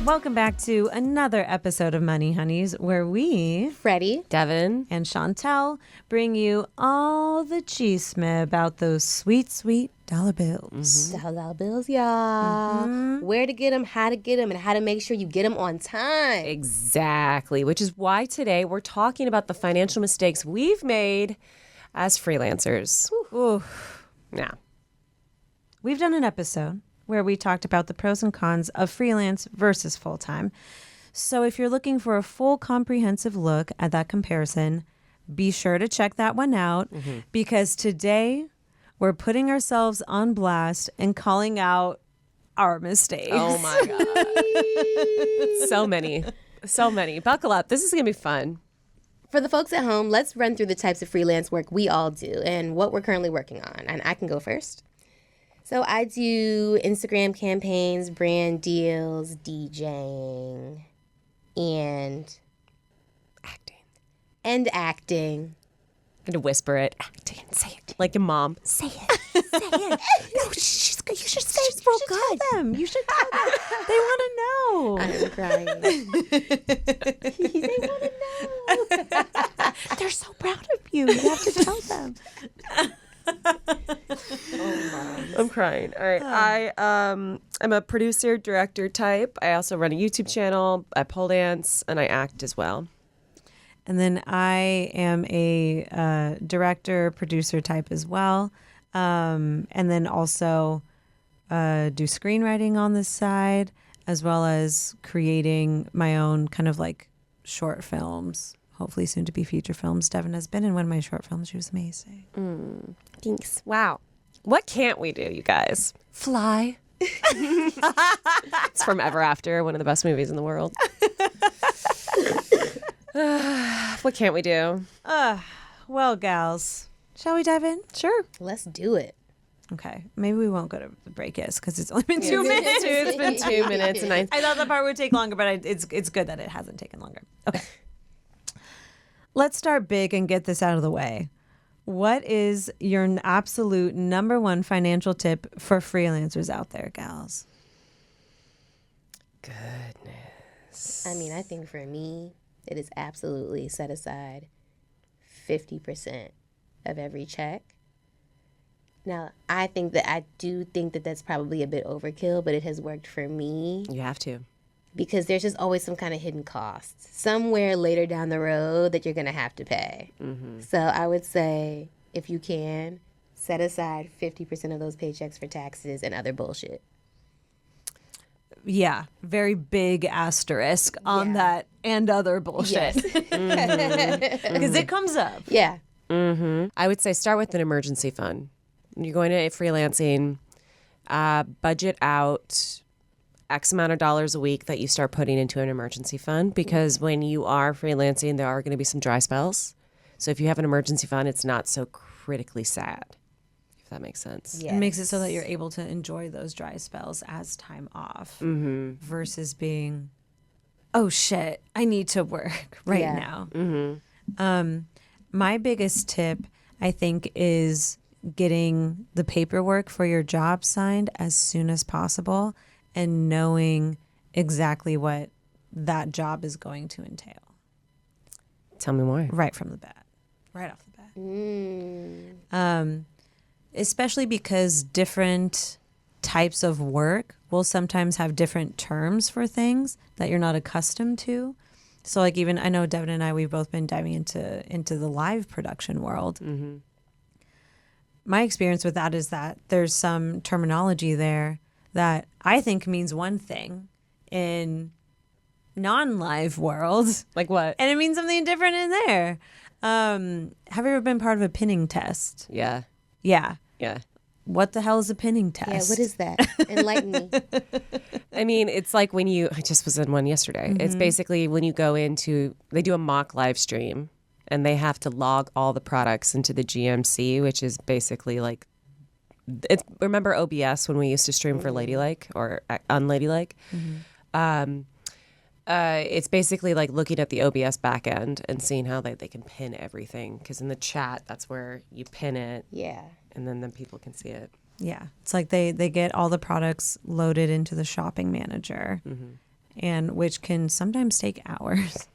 Welcome back to another episode of Money Honeys, where we, Freddie, Devin, and Chantel, bring you all the chisme about those sweet, sweet dollar bills. Dollar bills, y'all. Where to get them, how to get them, and how to make sure you get them on time. exactly, which is why today we're talking about the financial mistakes we've made as freelancers. Ooh. Now, We've done an episode where we talked about the pros and cons of freelance versus full-time. So if you're looking for a full comprehensive look at that comparison, be sure to check that one out because today we're putting ourselves on blast and calling out our mistakes. oh my God. So many. Buckle up. This is going to be fun. For the folks at home, let's run through the types of freelance work we all do and what we're currently working on. And I can go first. So I do Instagram campaigns, brand deals, DJing, and acting. And to whisper it. Acting. Say it. Like your mom. Say it. Say it. No, you should say it's real good. Tell them. You should tell them. They want to know. I'm crying. They want to know. They're so proud of you. You have to tell them. I'm crying. All right. I'm a producer, director type. I also run a YouTube channel. I pole dance and I act as well. And then I am a director, producer type as well. And then also do screenwriting on this side, as well as creating my own kind of like short films, hopefully soon to be feature films. Devin has been in one of my short films. She was amazing. Thanks. Wow. What can't we do, you guys? Fly. It's from Ever After, one of the best movies in the world. What can't we do? Well, gals, shall we dive in? Sure. Let's do it. Okay. Maybe we won't go to the break yet because it's only been 2 minutes. It's been 2 minutes and I thought the part would take longer, but it's good that it hasn't taken longer. Okay. Let's start big and get this out of the way. What is your absolute number one financial tip for freelancers out there, gals? Goodness. I mean, I think for me, it is absolutely set aside 50% of every check. Now, I do think that that's probably a bit overkill, but it has worked for me You have to. because there's just always some kind of hidden costs somewhere later down the road that you're going to have to pay. So I would say, if you can, set aside 50% of those paychecks for taxes and other bullshit. Yeah, very big asterisk on that and other bullshit. Because it comes up. Yeah. I would say start with an emergency fund. When you're going to freelancing, budget out X amount of dollars a week that you start putting into an emergency fund, because when you are freelancing, there are going to be some dry spells. So if you have an emergency fund, it's not so critically sad, if that makes sense. Yes. It makes it so that you're able to enjoy those dry spells as time off versus being, oh shit, I need to work right now. My biggest tip, I think, is getting the paperwork for your job signed as soon as possible and knowing exactly what that job is going to entail. Tell me more. Right from the bat. Right off the bat. Especially because different types of work will sometimes have different terms for things that you're not accustomed to. So like even, I know Devin and I, we've both been diving into the live production world. My experience with that is that there's some terminology there that I think means one thing in non-live world. Like what? And it means something different in there. Have you ever been part of a pinning test? Yeah. Yeah. Yeah. What the hell is a pinning test? Yeah, what is that? Enlighten me. I mean, it's like when I just was in one yesterday. It's basically when you go they do a mock live stream and they have to log all the products into the GMC, which is basically like, remember OBS when we used to stream for Ladylike or Unladylike? It's basically like looking at the OBS backend and seeing how they can pin everything. Because in the chat, that's where you pin it. Yeah. And then people can see it. Yeah. It's like they get all the products loaded into the shopping manager. and which can sometimes take hours.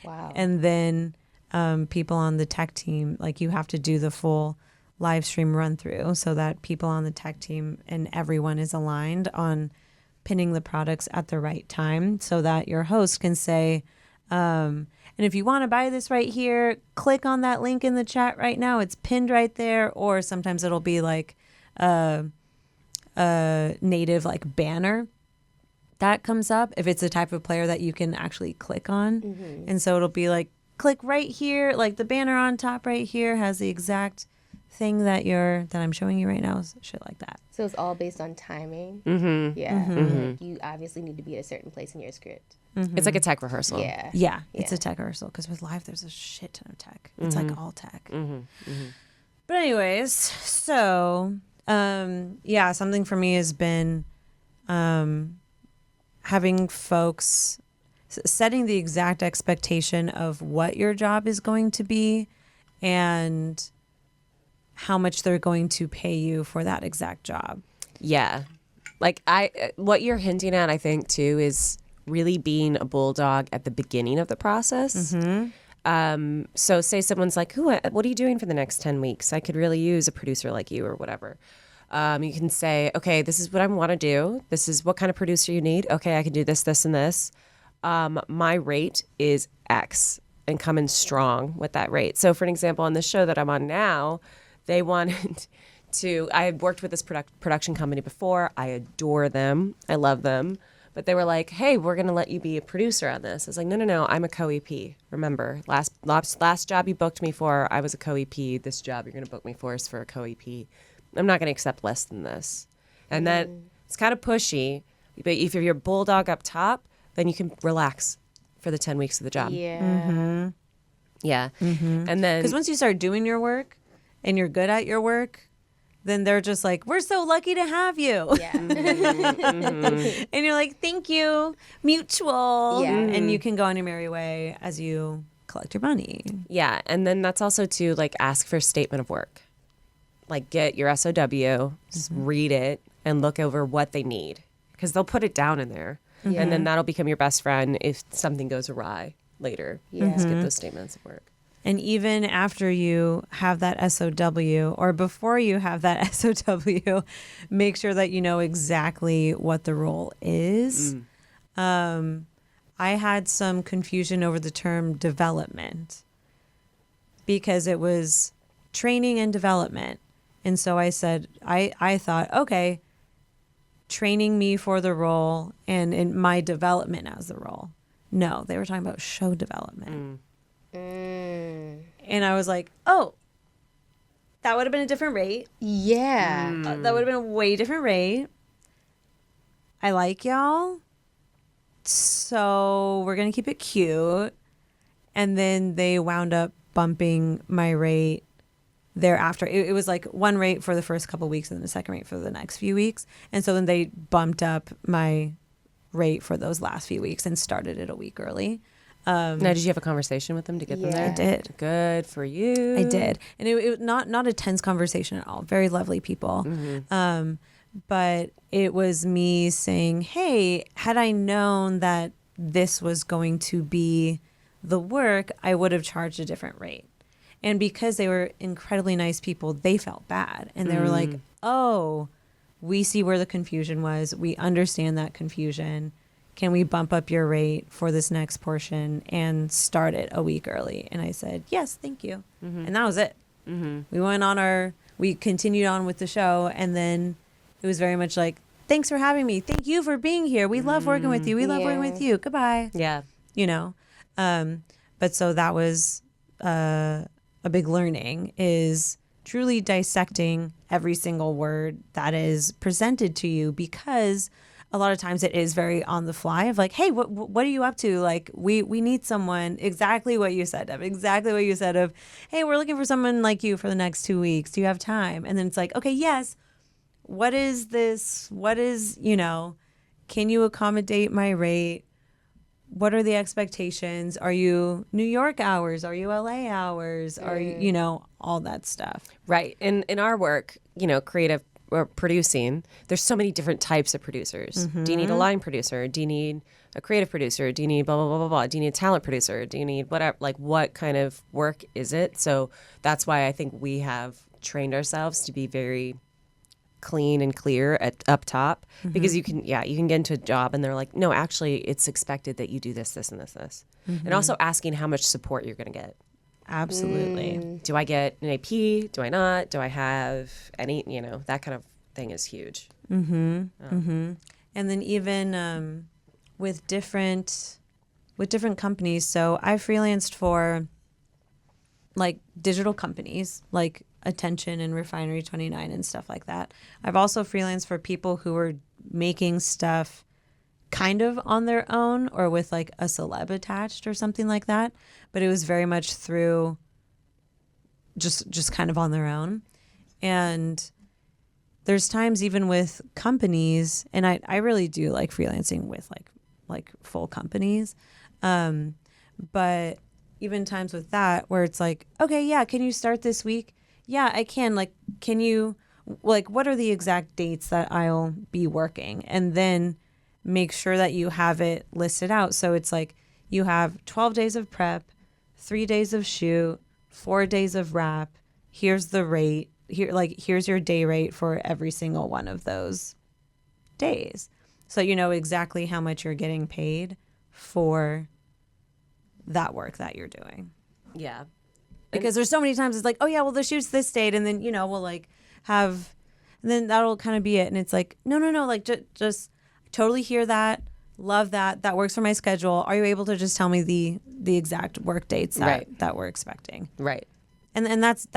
Wow. And then people on the tech team, like you have to do the full live stream run through so that people on the tech team and everyone is aligned on pinning the products at the right time so that your host can say, and if you want to buy this right here, click on that link in the chat right now. It's pinned right there. Or sometimes it'll be like a native like banner that comes up if it's the type of player that you can actually click on. Mm-hmm. And so it'll be like, click right here. Like the banner on top right here has the exact thing that I'm showing you right now. Shit like that. So it's all based on timing. Mm-hmm. Yeah. Mm-hmm. Like you obviously need to be at a certain place in your script. Mm-hmm. It's like a tech rehearsal. Yeah, it's a tech rehearsal because with live there's a shit ton of tech. It's like all tech. Mm-hmm. Mm-hmm. But anyways, so something for me has been having folks setting the exact expectation of what your job is going to be and how much they're going to pay you for that exact job. Yeah. Like what you're hinting at, I think too, is really being a bulldog at the beginning of the process. Mm-hmm. So say someone's like, what are you doing for the next 10 weeks? I could really use a producer like you or whatever. You can say, okay, this is what I want to do. This is what kind of producer you need. Okay, I can do this, this, and this. My rate is X, and come in strong with that rate. So for an example, on the show that I'm on now, they wanted I had worked with this production company before. I adore them. I love them. But they were like, hey, we're going to let you be a producer on this. I was like, no, I'm a co-EP. Remember, last job you booked me for, I was a co-EP. This job you're going to book me for is for a co-EP. I'm not going to accept less than this. And then it's kind of pushy. But if you're your bulldog up top, then you can relax for the 10 weeks of the job. Yeah. Mm-hmm. Yeah. Mm-hmm. And then, because once you start doing your work and you're good at your work, then they're just like, we're so lucky to have you. Yeah. And you're like, thank you, mutual. Yeah. And you can go on your merry way as you collect your money. yeah. And then that's also to like ask for a statement of work. Like get your SOW, just read it and look over what they need. Because they'll put it down in there. Yeah. And then that'll become your best friend if something goes awry later. Yeah. Just get those statements of work. And even after you have that SOW or before you have that SOW, make sure that you know exactly what the role is. I had some confusion over the term development because it was training and development. And so I said, I thought, okay, training me for the role and in my development as the role. No, they were talking about show development. And I was like, oh, that would have been a different rate. Yeah. That would have been a way different rate. I like y'all. So we're going to keep it cute. And then they wound up bumping my rate thereafter. It was like one rate for the first couple of weeks and then the second rate for the next few weeks. And so then they bumped up my rate for those last few weeks and started it a week early. Now, did you have a conversation with them to get them there? I did. Good for you. I did. And it not a tense conversation at all. Very lovely people. But it was me saying, hey, had I known that this was going to be the work, I would have charged a different rate. And because they were incredibly nice people, they felt bad. And they were like, oh, we see where the confusion was. We understand that confusion. Can we bump up your rate for this next portion and start it a week early? And I said, yes, thank you. And that was it. We continued on with the show. And then it was very much like, thanks for having me. Thank you for being here. We love working with you. We love working with you. Goodbye. Yeah. You know? But so that was a big learning, is truly dissecting every single word that is presented to you, because a lot of times it is very on the fly of like, hey, what are you up to? Like, we need someone, exactly what you said, Dev, exactly what you said of, hey, we're looking for someone like you for the next 2 weeks. Do you have time? And then it's like, okay, yes. What is this? What is, can you accommodate my rate? What are the expectations? Are you New York hours? Are you LA hours? Are you, all that stuff. Right. In our work, creative or producing, there's so many different types of producers. Do you need a line producer? Do you need a creative producer? Do you need blah, blah, blah, blah, blah? Do you need a talent producer? Do you need whatever? Like, what kind of work is it? So that's why I think we have trained ourselves to be very clean and clear up top, because you can get into a job and they're like, no, actually, it's expected that you do this, this, and this, this. And also asking how much support you're going to get. Absolutely. Do I get an AP? Do I not? Do I have any, that kind of thing is huge. And then even with different companies. So I freelanced for like digital companies like Attention and Refinery 29 and stuff like that. I've also freelanced for people who were making stuff kind of on their own or with like a celeb attached or something like that. But it was very much through just kind of on their own. And there's times even with companies, and I really do like freelancing with like full companies. But even times with that where it's like, okay, yeah, can you start this week? Yeah, I can. Like, can you, like, what are the exact dates that I'll be working? And then make sure that you have it listed out. So it's like you have 12 days of prep, 3 days of shoot, 4 days of wrap. Here's the rate. Here's your day rate for every single one of those days. So you know exactly how much you're getting paid for that work that you're doing. Yeah. Because there's so many times it's like, oh yeah, well the shoot's this date, and then we'll like have, and then that'll kind of be it. And it's like, no, like just totally hear that, love that works for my schedule. Are you able to just tell me the exact work dates that we're expecting? Right. And that's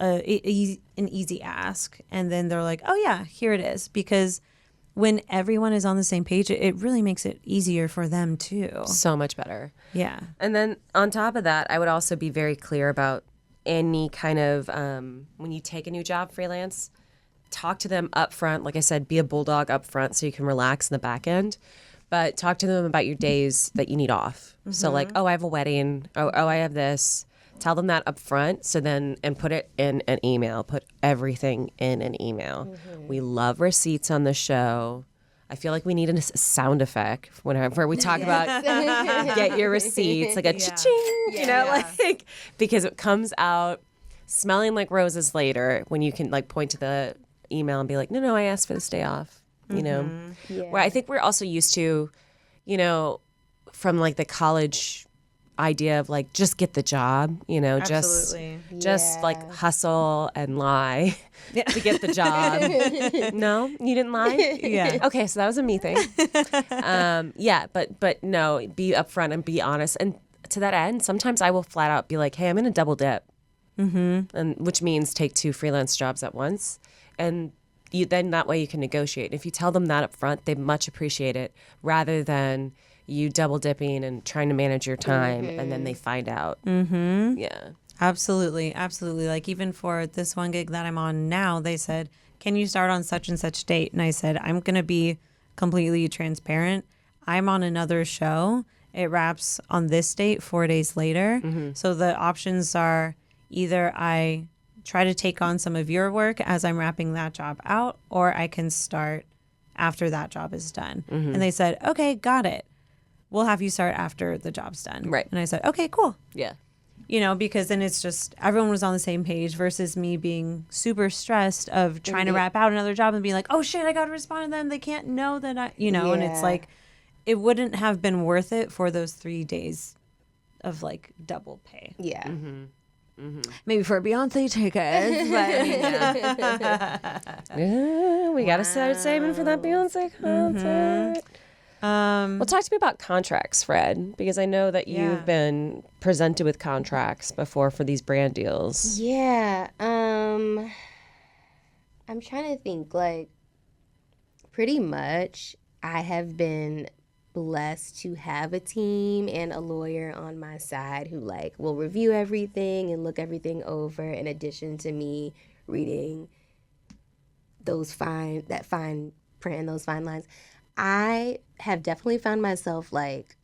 an easy ask. And then they're like, oh yeah, here it is. Because when everyone is on the same page, it really makes it easier for them too. So much better. Yeah. And then on top of that, I would also be very clear about any kind of, when you take a new job freelance, talk to them up front. Like I said, be a bulldog up front so you can relax in the back end. But talk to them about your days that you need off. So like, oh, I have a wedding. Oh, I have this. Tell them that up front. So then, and put it in an email. Put everything in an email. We love receipts on the show. I feel like we need a sound effect whenever we talk about get your receipts, like a cha-ching, like, because it comes out smelling like roses later when you can like point to the email and be like, no, I asked for this day off, Where I think we're also used to, from like the college idea of like, just get the job, just like hustle and lie to get the job. No, you didn't lie? Yeah. Okay, so that was a me thing. But no, be upfront and be honest. And to that end, sometimes I will flat out be like, hey, I'm going to double dip. And which means take 2 freelance jobs at once. And then that way you can negotiate. If you tell them that up front, they much appreciate it rather than you double dipping and trying to manage your time and then they find out. Yeah. Absolutely. Like even for this one gig that I'm on now, they said, can you start on such and such date? And I said, I'm going to be completely transparent. I'm on another show. It wraps on this date 4 days later. So the options are either I try to take on some of your work as I'm wrapping that job out, or I can start after that job is done. And they said, okay, got it. We'll have you start after the job's done. Right. And I said, okay, cool. Yeah. Because then it's just everyone was on the same page versus me being super stressed of trying to wrap out another job and being like, oh shit, I got to respond to them. They can't know that and it's like, it wouldn't have been worth it for those 3 days of like double pay. Yeah. Maybe for a Beyonce ticket. But We got to start saving for that Beyonce concert. Well, talk to me about contracts, Fred, because I know that you've been presented with contracts before for these brand deals. Yeah. I'm trying to think, like, pretty much I have been blessed to have a team and a lawyer on my side who, like, will review everything and look everything over in addition to me reading that fine print and those fine lines. I have definitely found myself like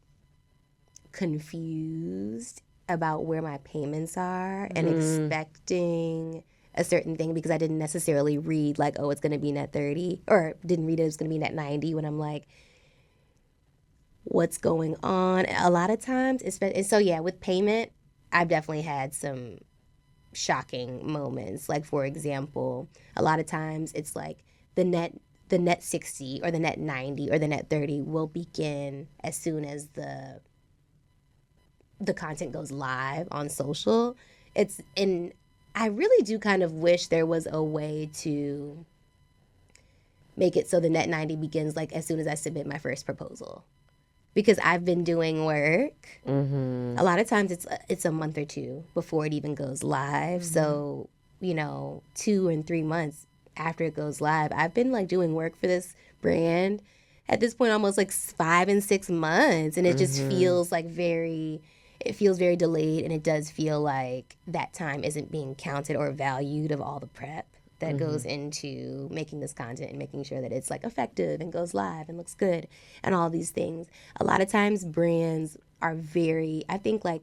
confused about where my payments are and expecting a certain thing because I didn't necessarily read like, oh, it's going to be net 30, or didn't read it was going to be net 90 when I'm like, what's going on? A lot of times, and so yeah, with payment, I've definitely had some shocking moments. Like, for example, a lot of times it's like the net 60 or the net 90 or the net 30 will begin as soon as the content goes live on social. And I really do kind of wish there was a way to make it so the net 90 begins like as soon as I submit my first proposal. Because I've been doing work. A lot of times it's a month or two before it even goes live. So, 2 and 3 months after it goes live, I've been like doing work for this brand at this point almost like 5 and 6 months. And it just feels like very delayed, and it does feel like that time isn't being counted or valued of all the prep that goes into making this content and making sure that it's like effective and goes live and looks good and all these things. A lot of times brands are I think like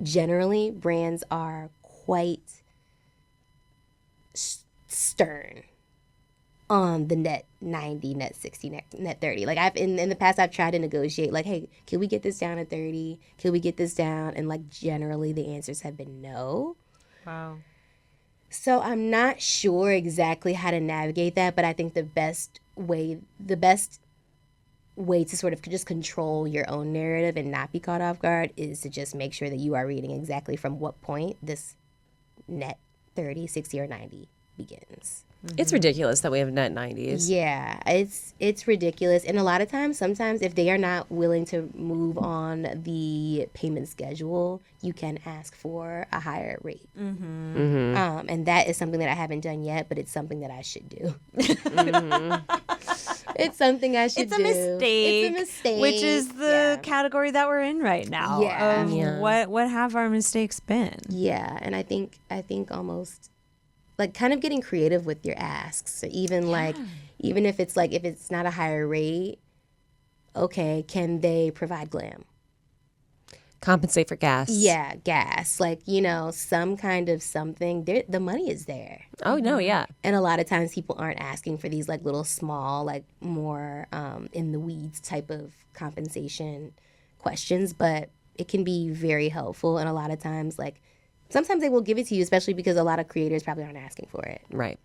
generally brands are quite stern on the net 90, net 60, net 30. Like I've in the past I've tried to negotiate like, hey, can we get this down to 30? Can we get this down? And like generally the answers have been no. Wow. So I'm not sure exactly how to navigate that, but I think the best way to sort of just control your own narrative and not be caught off guard is to just make sure that you are reading exactly from what point this net 30, 60, or 90 begins. It's ridiculous that we have net 90s. Yeah, it's ridiculous. And a lot of times, sometimes if they are not willing to move on the payment schedule, you can ask for a higher rate. And that is something that I haven't done yet, but it's something that I should do. It's something I should do. It's a mistake. Which is the Yeah. category that we're in right now. Yeah. What have our mistakes been? Yeah, and I think almost like kind of getting creative with your asks. So even if it's not a higher rate, okay, can they provide glam? Compensate for gas. Yeah, gas. Like, some kind of something. The money is there. Oh, no, yeah. And a lot of times people aren't asking for these like little small, like more in the weeds type of compensation questions, but it can be very helpful. And a lot of times, like, sometimes they will give it to you, especially because a lot of creators probably aren't asking for it. Right.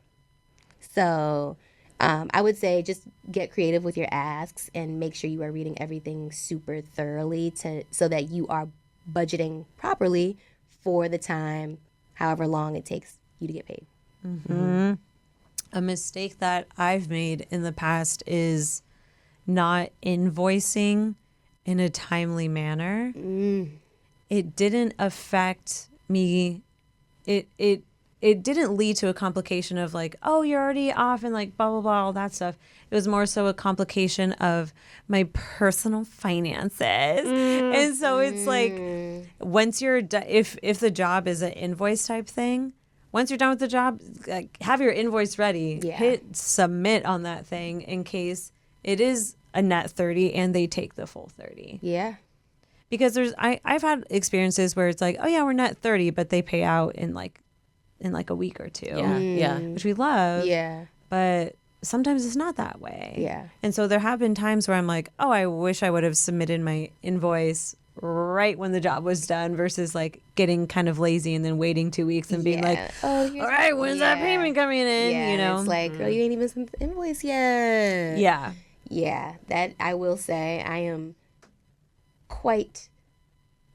So I would say just get creative with your asks and make sure you are reading everything super thoroughly so that you are budgeting properly for the time, however long it takes you to get paid. A mistake that I've made in the past is not invoicing in a timely manner. It didn't affect me. It didn't lead to a complication of like, oh, you're already off and like blah, blah, blah, all that stuff. It was more so a complication of my personal finances. And so it's like, once you're if the job is an invoice type thing, once you're done with the job, like, have your invoice ready. Yeah. Hit submit on that thing in case it is a net 30 and they take the full 30. Yeah. Because I've had experiences where it's like, oh yeah, we're net 30, but they pay out in like a week or two. Yeah. Which we love. Yeah. But sometimes it's not that way. Yeah. And so there have been times where I'm like, oh, I wish I would have submitted my invoice right when the job was done versus like getting kind of lazy and then waiting 2 weeks and being like, all right, when's that payment coming in? Yeah, it's like, girl, you ain't even sent the invoice yet. Yeah. Yeah, that I will say I am quite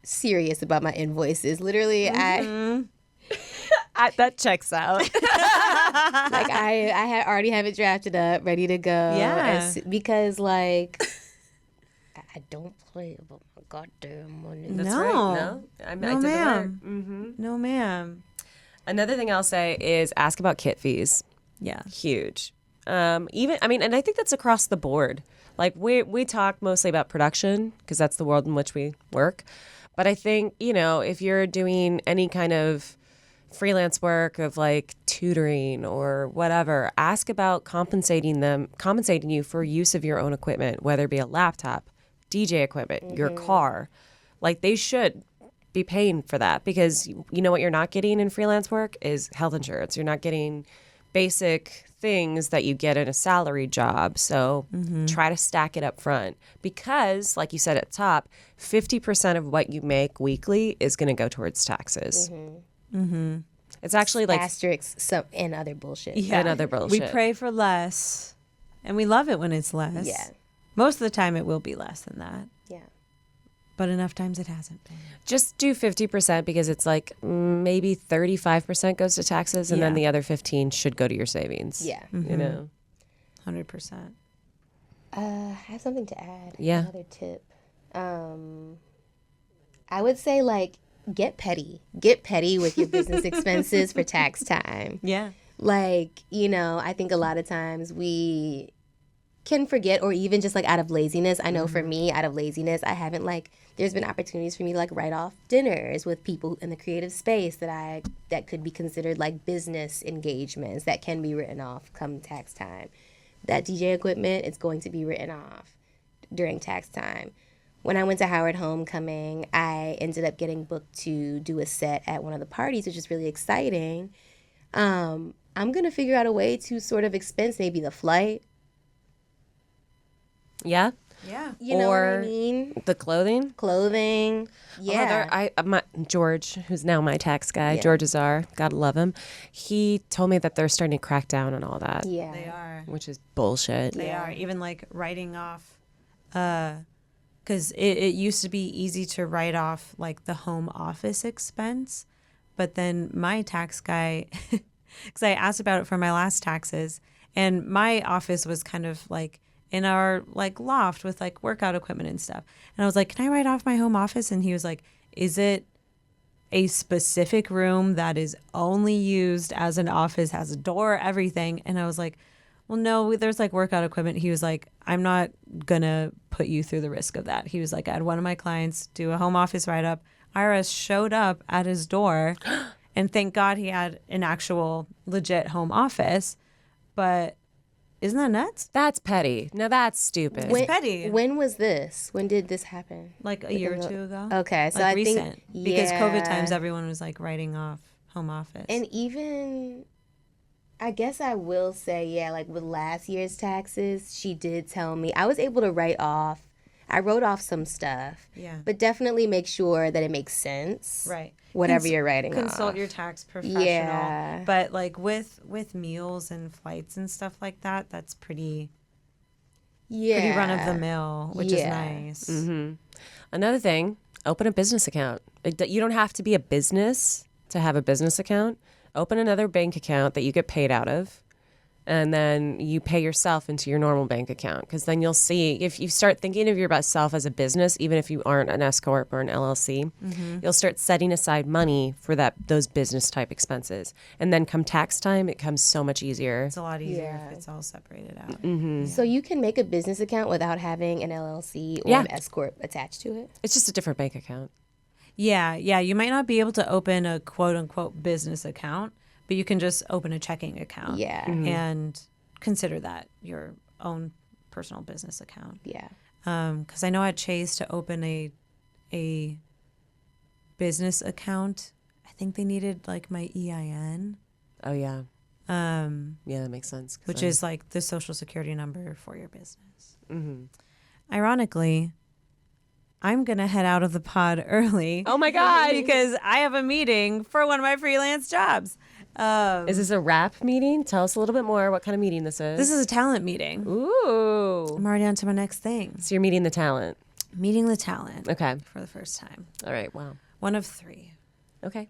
serious about my invoices. Literally, That checks out. I had already have it drafted up, ready to go. Yeah. Because like I don't play about my goddamn money. That's No. right. No, I No, did the work. ma'am. No, ma'am. Another thing I'll say is ask about kit fees. Yeah. Huge. And I think that's across the board. Like we talk mostly about production because that's the world in which we work. But I think, if you're doing any kind of freelance work of like tutoring or whatever, ask about compensating you for use of your own equipment, whether it be a laptop, DJ equipment, your car. Like they should be paying for that, because you know what you're not getting in freelance work is health insurance. You're not getting basic things that you get in a salary job. So try to stack it up front, because like you said at the top, 50% of what you make weekly is going to go towards taxes. It's actually like asterisks and other bullshit. and other bullshit. We pray for less, and we love it when it's less. Yeah. Most of the time it will be less than that. Yeah. But enough times it hasn't been. Just do 50%, because it's like maybe 35% goes to taxes, and then Yeah. the other 15 should go to your savings. Yeah. You know? 100%. I have something to add. Yeah. Another tip. I would say, like, get petty. Get petty with your business expenses for tax time. Yeah. Like, you know, I think a lot of times we can forget, or even just like out of laziness. I know for me, out of laziness, I haven't like, there's been opportunities for me to like write off dinners with people in the creative space that could be considered like business engagements that can be written off come tax time. That DJ equipment is going to be written off during tax time. When I went to Howard Homecoming, I ended up getting booked to do a set at one of the parties, which is really exciting. I'm going to figure out a way to sort of expense maybe the flight. Yeah. Yeah. You know what I Or mean? the clothing. Clothing. Yeah. George, who's now my tax guy, George Azar, gotta love him. He told me that they're starting to crack down on all that, Yeah. They are. which is bullshit. They are. Even like writing off, because it used to be easy to write off like the home office expense. But then my tax guy, because I asked about it for my last taxes, and my office was kind of like in our like loft with like workout equipment and stuff. And I was like, can I write off my home office? And he was like, is it a specific room that is only used as an office, has a door, everything? And I was like, well, no, there's like workout equipment. He was like, I'm not gonna put you through the risk of that. He was like, I had one of my clients do a home office write-up. IRS showed up at his door, and thank God he had an actual legit home office. But isn't that nuts? That's petty. Now that's stupid. It's petty. When was this? When did this happen? Like a year or two ago. Okay, so Like I recent. think Because COVID yeah. times, everyone was like writing off home office. And even, I guess I will say, yeah, like with last year's taxes, she did tell me I was able to I wrote off some stuff. Yeah. But definitely make sure that it makes sense. Right. Whatever you're writing Consult off. your tax professional. Yeah. But like with meals and flights and stuff like that, that's pretty run of the mill, which is nice. Another thing, open a business account. You don't have to be a business to have a business account. Open another bank account that you get paid out of, and then you pay yourself into your normal bank account. Because then you'll see, if you start thinking of yourself as a business, even if you aren't an S Corp or an LLC, you'll start setting aside money for those business type expenses. And then come tax time, it comes so much easier. It's a lot easier if it's all separated out. So you can make a business account without having an LLC or an S Corp attached to it? It's just a different bank account. Yeah. You might not be able to open a quote unquote business account, but you can just open a checking account. Yeah. And consider that your own personal business account. Yeah. Because I know at Chase, to open a business account, I think they needed like my EIN. Oh, yeah. Yeah, that makes sense. Which is like the social security number for your business. Ironically, I'm going to head out of the pod early. Oh, my God. Because I have a meeting for one of my freelance jobs. Is this a rap meeting? Tell us a little bit more what kind of meeting this is. This is a talent meeting. Ooh. I'm already on to my next thing. So you're meeting the talent. Meeting the talent. Okay. For the first time. All right. Wow. One of 3. Okay.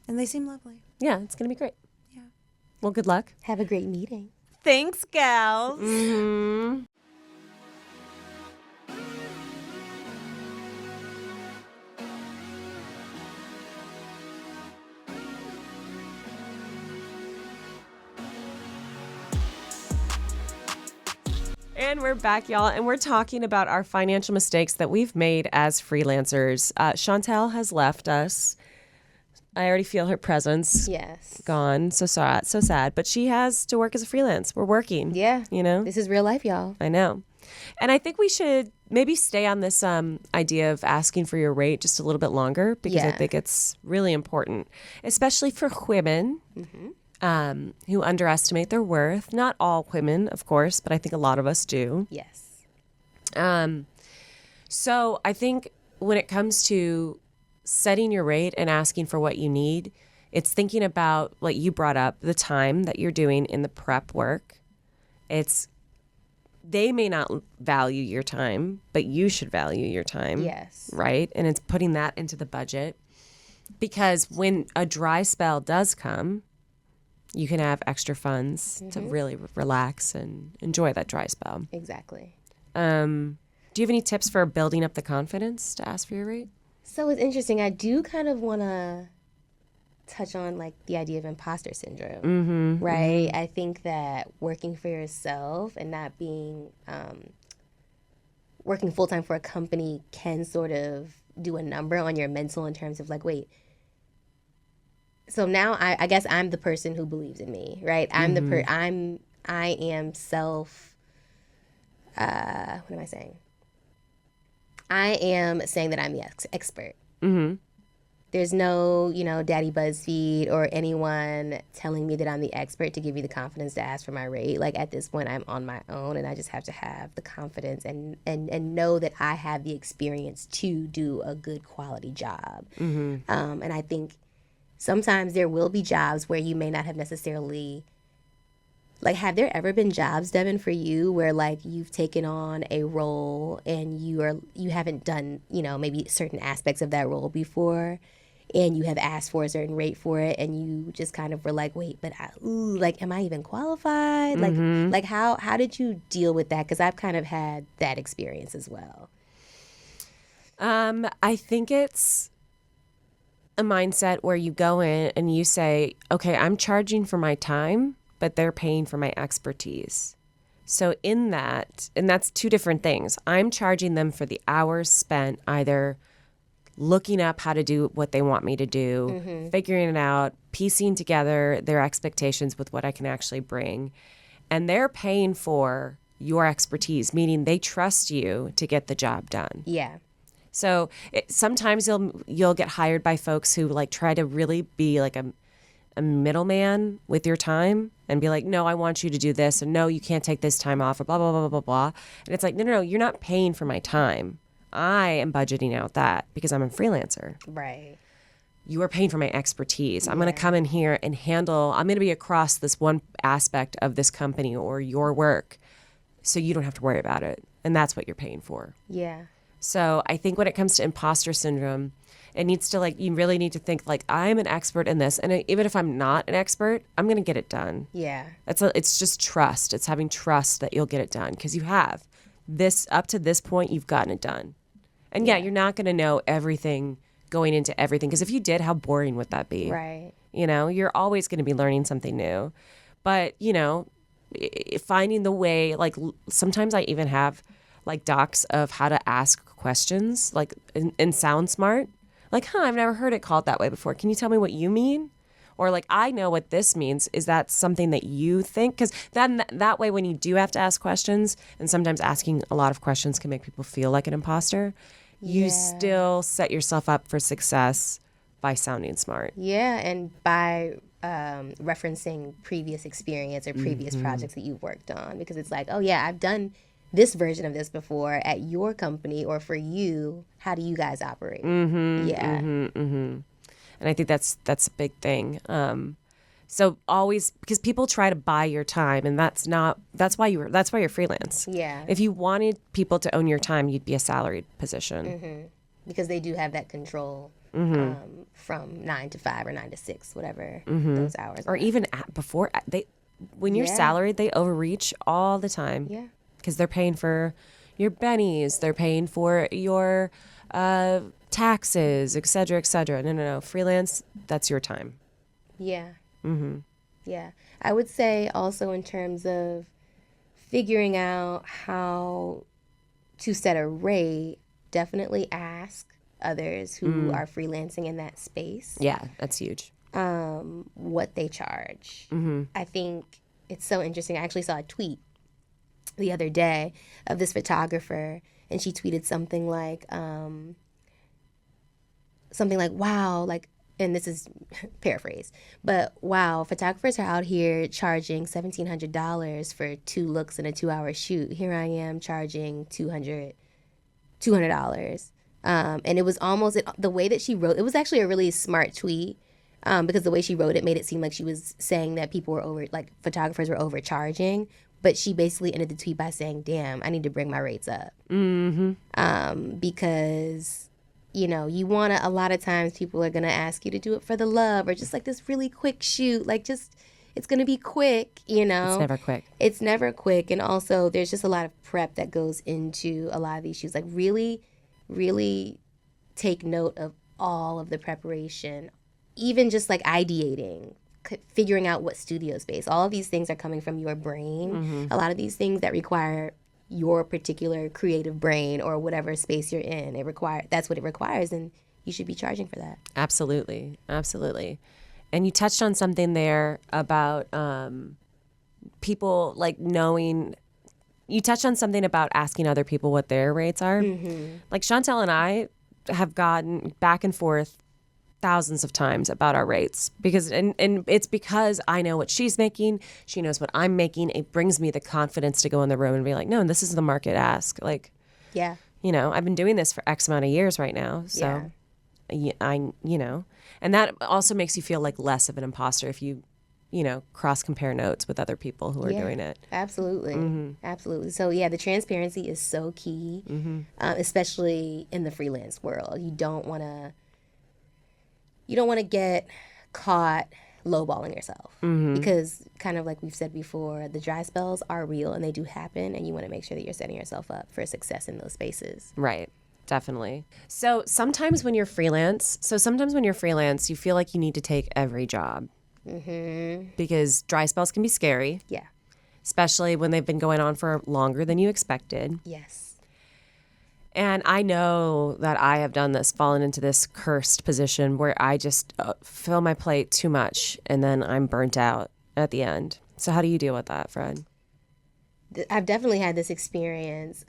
And they seem lovely. Yeah, it's going to be great. Yeah. Well, good luck. Have a great meeting. Thanks, gals. And we're back, y'all, and we're talking about our financial mistakes that we've made as freelancers. Chantel has left us. I already feel her presence. Yes. Gone. So sad. But she has to work as a freelance. We're working. Yeah. You know? This is real life, y'all. I know. And I think we should maybe stay on this idea of asking for your rate just a little bit longer, because I think it's really important, especially for women who underestimate their worth. Not all women, of course, but I think a lot of us do. Yes. So I think when it comes to setting your rate and asking for what you need, it's thinking about, like you brought up, the time that you're doing in the prep work. They may not value your time, but you should value your time. Yes. Right? And it's putting that into the budget, because when a dry spell does come, you can have extra funds to really relax and enjoy that dry spell. Exactly. Do you have any tips for building up the confidence to ask for your rate? So it's interesting. I do kind of want to touch on like the idea of imposter syndrome, right? I think that working for yourself and not being working full-time for a company can sort of do a number on your mental in terms of like, wait, so now I guess I'm the person who believes in me, right? I am self what am I saying? I am saying that I'm the expert. There's no, Daddy BuzzFeed or anyone telling me that I'm the expert to give me the confidence to ask for my rate. Like at this point, I'm on my own, and I just have to have the confidence and know that I have the experience to do a good quality job. And I think sometimes there will be jobs where you may not have necessarily, like, have there ever been jobs, Devin, for you where like you've taken on a role and you haven't done, maybe certain aspects of that role before, and you have asked for a certain rate for it, and you just kind of were like, wait, but am I even qualified? Like how did you deal with that? Because I've kind of had that experience as well. I think it's a mindset where you go in and you say, okay, I'm charging for my time, but they're paying for my expertise. So in that, and that's two different things. I'm charging them for the hours spent either looking up how to do what they want me to do, figuring it out, piecing together their expectations with what I can actually bring. And they're paying for your expertise, meaning they trust you to get the job done. Yeah. So sometimes you'll get hired by folks who like try to really be like a middleman with your time and be like, no, I want you to do this, and no, you can't take this time off, or blah, blah, blah, blah, blah. And it's like, no, you're not paying for my time. I am budgeting out that because I'm a freelancer. Right. You are paying for my expertise. I'm going to come in here and I'm going to be across this one aspect of this company or your work, so you don't have to worry about it. And that's what you're paying for. Yeah. So I think when it comes to imposter syndrome, it needs to you really need to think like, I'm an expert in this. And even if I'm not an expert, I'm going to get it done. Yeah. It's just trust. It's having trust that you'll get it done, because you have this up to this point, you've gotten it done. And you're not going to know everything going into everything, because if you did, how boring would that be? Right. You're always going to be learning something new. But, finding the way, like sometimes I even have like docs of how to ask questions, like in Sound Smart. Like, I've never heard it called that way before. Can you tell me what you mean? Or like, I know what this means. Is that something that you think? Because then that way, when you do have to ask questions, and sometimes asking a lot of questions can make people feel like an imposter, you still set yourself up for success by sounding smart. Yeah, and by referencing previous experience or previous projects that you've worked on. Because it's like, oh yeah, I've done this version of this before at your company, or for you. How do you guys operate? And I think that's a big thing. So always, because people try to buy your time, and that's why you're freelance. Yeah. If you wanted people to own your time, you'd be a salaried position. Because they do have that control from 9 to 5 or 9 to 6, whatever those hours or are. even before when you're salaried, they overreach all the time. Yeah. Because they're paying for your bennies, they're paying for your taxes, et cetera, et cetera. No. Freelance, that's your time. Yeah. Yeah. I would say also in terms of figuring out how to set a rate, definitely ask others who are freelancing in that space. Yeah, that's huge. What they charge. I think it's so interesting. I actually saw a tweet the other day of this photographer, and she tweeted something like, wow, like, and this is paraphrase, but wow, photographers are out here charging $1,700 for 2 looks in a 2-hour shoot. Here I am charging $200. And it was almost, the way that she wrote, it was actually a really smart tweet, because the way she wrote it made it seem like she was saying that people were photographers were overcharging. But she basically ended the tweet by saying, damn, I need to bring my rates up. Because, you know, you want to, a lot of times people are going to ask you to do it for the love, or just like this really quick shoot. Like, just, it's going to be quick, you know. It's never quick. It's never quick. And also there's just a lot of prep that goes into a lot of these shoots. Like, really, really take note of all of the preparation, even just like ideating, figuring out what studio space. All of these things are coming from your brain. A lot of these things that require your particular creative brain or whatever space you're in, that's what it requires, and you should be charging for that. Absolutely. Absolutely. And you touched on something there about people like knowing. You touched on something about asking other people what their rates are. Like Chantel and I have gotten back and forth thousands of times about our rates, because and it's because I know what she's making, she knows what I'm making. It brings me the confidence to go in the room and be like, no, this is the market ask. Like, yeah, you know, I've been doing this for X amount of years right now, so I you know, and that also makes you feel like less of an imposter if you know, cross compare notes with other people who are doing it. Absolutely. Absolutely. So yeah, the transparency is so key, especially in the freelance world. You don't want to get caught lowballing yourself, because kind of like we've said before, the dry spells are real and they do happen, and you want to make sure that you're setting yourself up for success in those spaces. Right. Definitely. So sometimes when you're freelance, you feel like you need to take every job, because dry spells can be scary. Yeah. Especially when they've been going on for longer than you expected. Yes. And I know that I have done this, fallen into this cursed position where I just fill my plate too much and then I'm burnt out at the end. So how do you deal with that, Fred? I've definitely had this experience.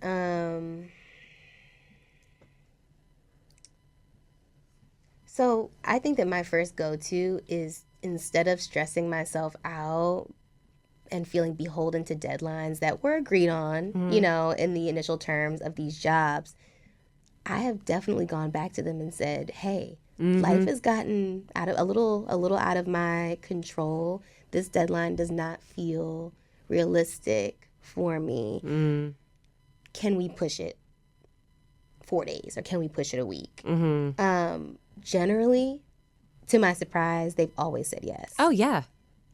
So I think that my first go-to is, instead of stressing myself out and feeling beholden to deadlines that were agreed on, you know, in the initial terms of these jobs, I have definitely gone back to them and said, hey, life has gotten a little out of my control. This deadline does not feel realistic for me. Can we push it 4 days, or can we push it a week? Generally, to my surprise, they've always said yes. Oh, yeah.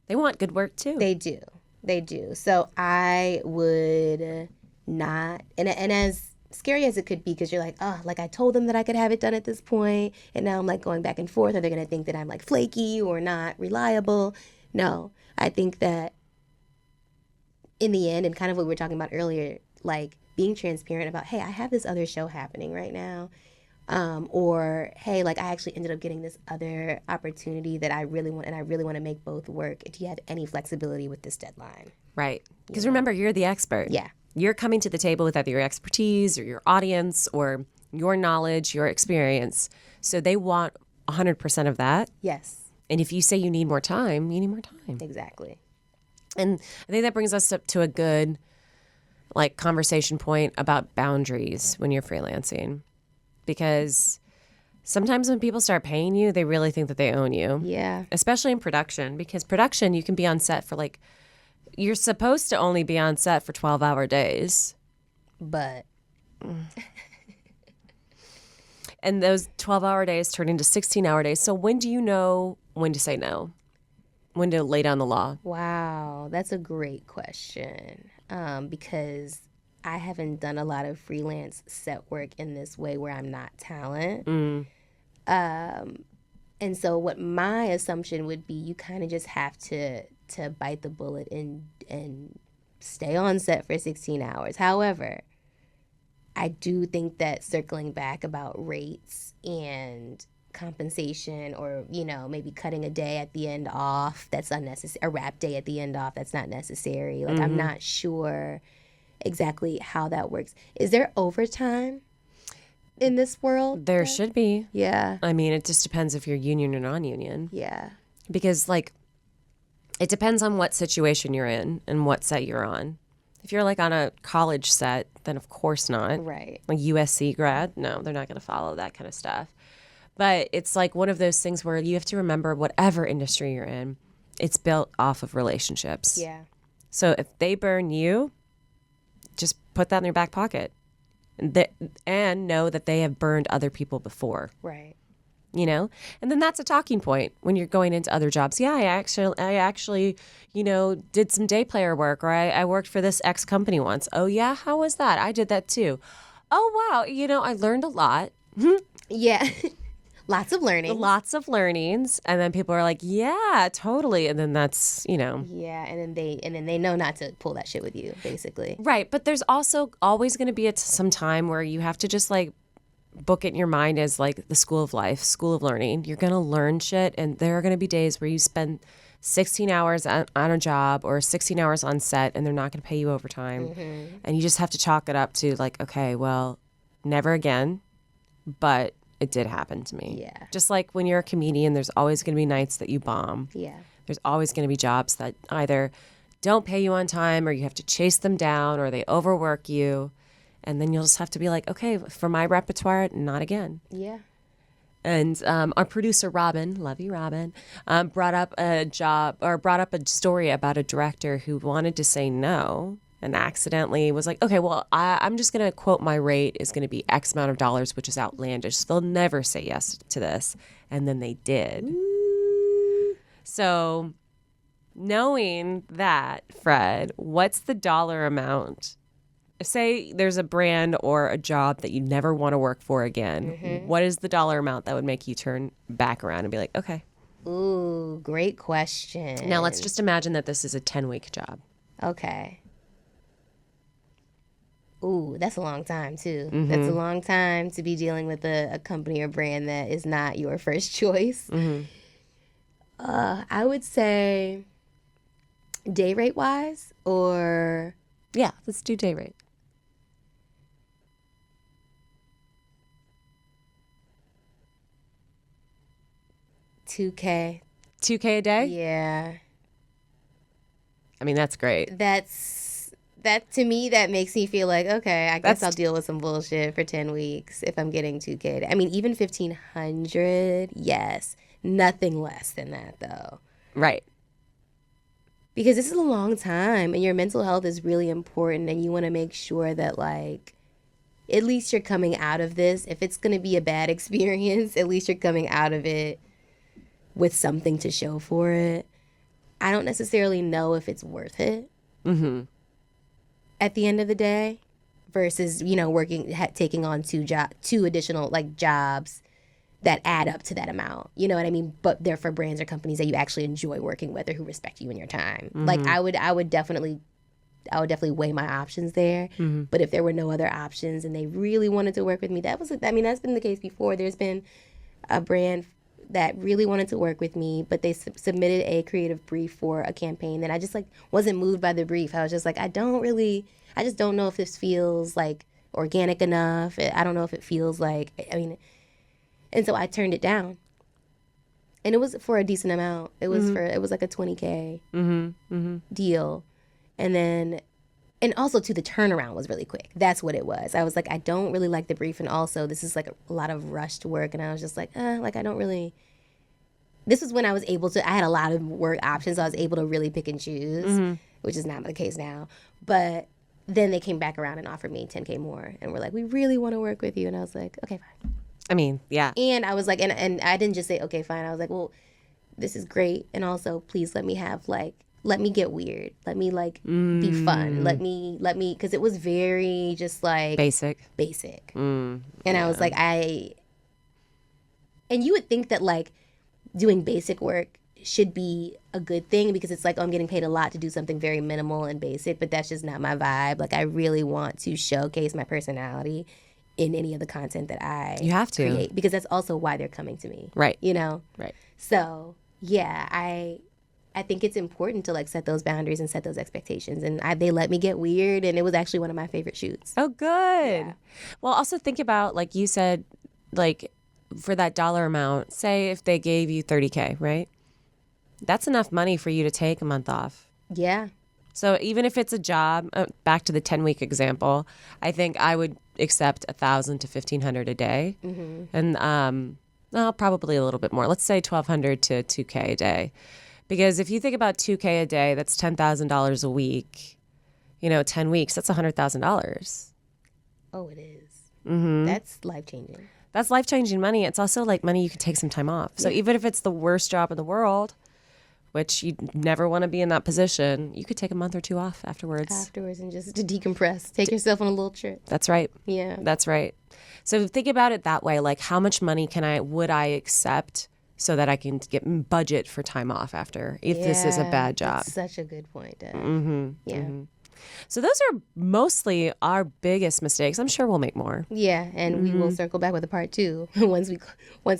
They want good work, too. They do. So I would not, and as scary as it could be, because you're like, oh, like I told them that I could have it done at this point, and now I'm like going back and forth. Are they going to think that I'm like flaky or not reliable? No, I think that in the end, and kind of what we were talking about earlier, like being transparent about, hey, I have this other show happening right now. Or, hey, like I actually ended up getting this other opportunity that I really want, and I really want to make both work. Do you have any flexibility with this deadline? Right. Because remember, you're the expert. Yeah. You're coming to the table with either your expertise or your audience or your knowledge, your experience. So they want 100% of that. Yes. And if you say you need more time, you need more time. Exactly. And I think that brings us up to a good like conversation point about boundaries when you're freelancing. Because sometimes when people start paying you, they really think that they own you. Yeah. Especially in production, because production, you can be on set for like, you're supposed to only be on set for 12-hour days. But. And those 12-hour days turn into 16-hour days. So when do you know when to say no? When to lay down the law? Wow, that's a great question. Because I haven't done a lot of freelance set work in this way where I'm not talent. And so what my assumption would be, you kind of just have to bite the bullet and stay on set for 16 hours. However, I do think that circling back about rates and compensation, or, you know, maybe cutting a day at the end off that's unnecessary, a wrap day at the end off that's not necessary. Like, I'm not sure. exactly how that works. Is there overtime in this world? There should be. Yeah. I mean, it just depends if you're union or non-union. Yeah. Because, like, it depends on what situation you're in and what set you're on. If you're, like, on a college set, then of course not. Right. Like USC grad, no, they're not going to follow that kind of stuff. But it's like one of those things where you have to remember whatever industry you're in, it's built off of relationships. Yeah. So if they burn you, just put that in your back pocket. And know that they have burned other people before. Right. You know, and then that's a talking point when you're going into other jobs. Yeah, I actually, you know, did some day player work, or I worked for this X company once. Oh yeah, how was that? I did that too. Oh wow, you know, I learned a lot. Yeah. Lots of learning. Lots of learnings, and then people are like, yeah, totally, and then that's, you know. Yeah, and then they know not to pull that shit with you, basically. Right, but there's also always going to be some time where you have to just like book it in your mind as like the school of life, school of learning. You're going to learn shit, and there are going to be days where you spend 16 hours on a job or 16 hours on set, and they're not going to pay you overtime. Mm-hmm. And you just have to chalk it up to like, okay, well, never again, but it did happen to me. Yeah. Just like when you're a comedian, there's always going to be nights that you bomb. Yeah. There's always going to be jobs that either don't pay you on time, or you have to chase them down, or they overwork you. And then you'll just have to be like, okay, for my repertoire, not again. Yeah. And our producer, Robin, love you, Robin, brought up a story about a director who wanted to say no and accidentally was like, okay, well, I'm just going to quote my rate is going to be X amount of dollars, which is outlandish. So they'll never say yes to this. And then they did. Ooh. So knowing that, Fred, what's the dollar amount? Say there's a brand or a job that you never want to work for again. Mm-hmm. What is the dollar amount that would make you turn back around and be like, okay? Ooh, great question. Now let's just imagine that this is a 10-week job. Okay. Ooh, that's a long time too. Mm-hmm. That's a long time to be dealing with a company or brand that is not your first choice. Mm-hmm. I would say day rate wise, or... Yeah, let's do day rate. $2K. $2K a day? Yeah. I mean, that's great. That to me, that makes me feel like, okay, I guess I'll deal with some bullshit for 10 weeks if I'm getting $2K. I mean, even $1,500, yes. Nothing less than that, though. Right. Because this is a long time, and your mental health is really important, and you want to make sure that, like, at least you're coming out of this. If it's going to be a bad experience, at least you're coming out of it with something to show for it. I don't necessarily know if it's worth it at the end of the day versus, you know, taking on two additional, like, jobs that add up to that amount. You know what I mean? But they're for brands or companies that you actually enjoy working with or who respect you and your time. Mm-hmm. Like, I would definitely weigh my options there. Mm-hmm. But if there were no other options and they really wanted to work with me, that's been the case before. There's been a brand that really wanted to work with me, but they submitted a creative brief for a campaign, and I just, like, wasn't moved by the brief. I was just like, I just don't know if this feels, like, organic enough. I don't know if it feels like, and so I turned it down. And it was for a decent amount. It was it was like a $20K deal. And also, too, the turnaround was really quick. That's what it was. I was like, I don't really like the brief, and also this is like a lot of rushed work, and I was just like, I don't really. This was when I was able to. I had a lot of work options, so I was able to really pick and choose, which is not the case now. But then they came back around and offered me $10K more, and were like, we really want to work with you, and I was like, okay, fine. I mean, yeah. And I was like, and I didn't just say, okay, fine. I was like, well, this is great, and also please let me get weird. Let me, like, be fun. Let me, because it was very just, like... Basic. And I was like, and you would think that, like, doing basic work should be a good thing because it's like, oh, I'm getting paid a lot to do something very minimal and basic, but that's just not my vibe. Like, I really want to showcase my personality in any of the content that I create, because that's also why they're coming to me. Right. You know? Right. So, yeah, I think it's important to like set those boundaries and set those expectations. And they let me get weird, and it was actually one of my favorite shoots. Oh, good. Yeah. Well, also think about, like you said, like for that dollar amount, say if they gave you $30K, right? That's enough money for you to take a month off. Yeah. So even if it's a job, back to the 10-week example, I think I would accept $1,000 to $1,500 a day. Mm-hmm. And probably a little bit more. Let's say $1,200 to $2K a day. Because if you think about $2K a day, that's $10,000 a week. 10 weeks, that's $100,000. Oh, it is. Mm-hmm. That's life-changing. That's life-changing money. It's also like money you can take some time off. So even if it's the worst job in the world, which you never want to be in that position, you could take a month or two off afterwards. And just to decompress. Take yourself on a little trip. That's right. Yeah. That's right. So think about it that way. Like, how much money would I accept so that I can get budget for time off after if this is a bad job? That's such a good point, Dev. Mm-hmm. Yeah. Mm-hmm. So those are mostly our biggest mistakes. I'm sure we'll make more. Yeah, and we will circle back with a part 2 once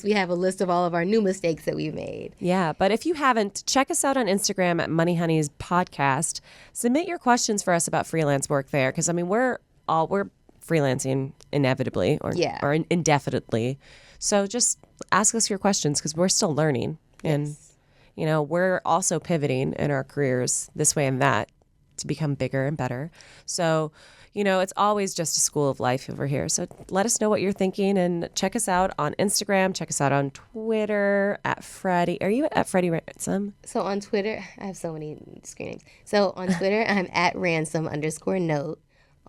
we have a list of all of our new mistakes that we've made. Yeah, but if you haven't, check us out on Instagram at Money Honey's Podcast. Submit your questions for us about freelance work there, because I mean we're freelancing inevitably or indefinitely. So just ask us your questions because we're still learning, and we're also pivoting in our careers this way and that to become bigger and better. So, it's always just a school of life over here. So let us know what you're thinking, and check us out on Instagram. Check us out on Twitter at Freddie. Are you at Freddie Ransom? So on Twitter, I have so many screen names. So on Twitter, I'm at ransom_note.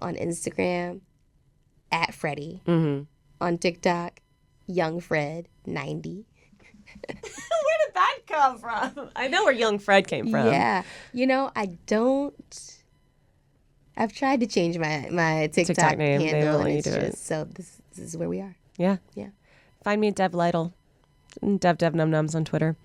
On Instagram, at Freddie. Mm-hmm. On TikTok, Young Fred 90. Where did that come from? I know where Young Fred came from. Yeah. I've tried to change my TikTok name handle, and it's just, so this is where we are. Yeah. Yeah. Find me at Dev Lytle. Dev Num Nums on Twitter.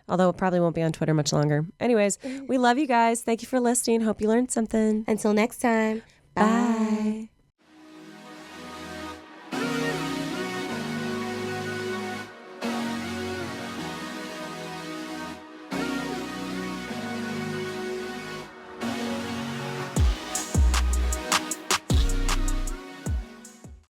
Although it probably won't be on Twitter much longer. Anyways, we love you guys. Thank you for listening. Hope you learned something. Until next time. Bye.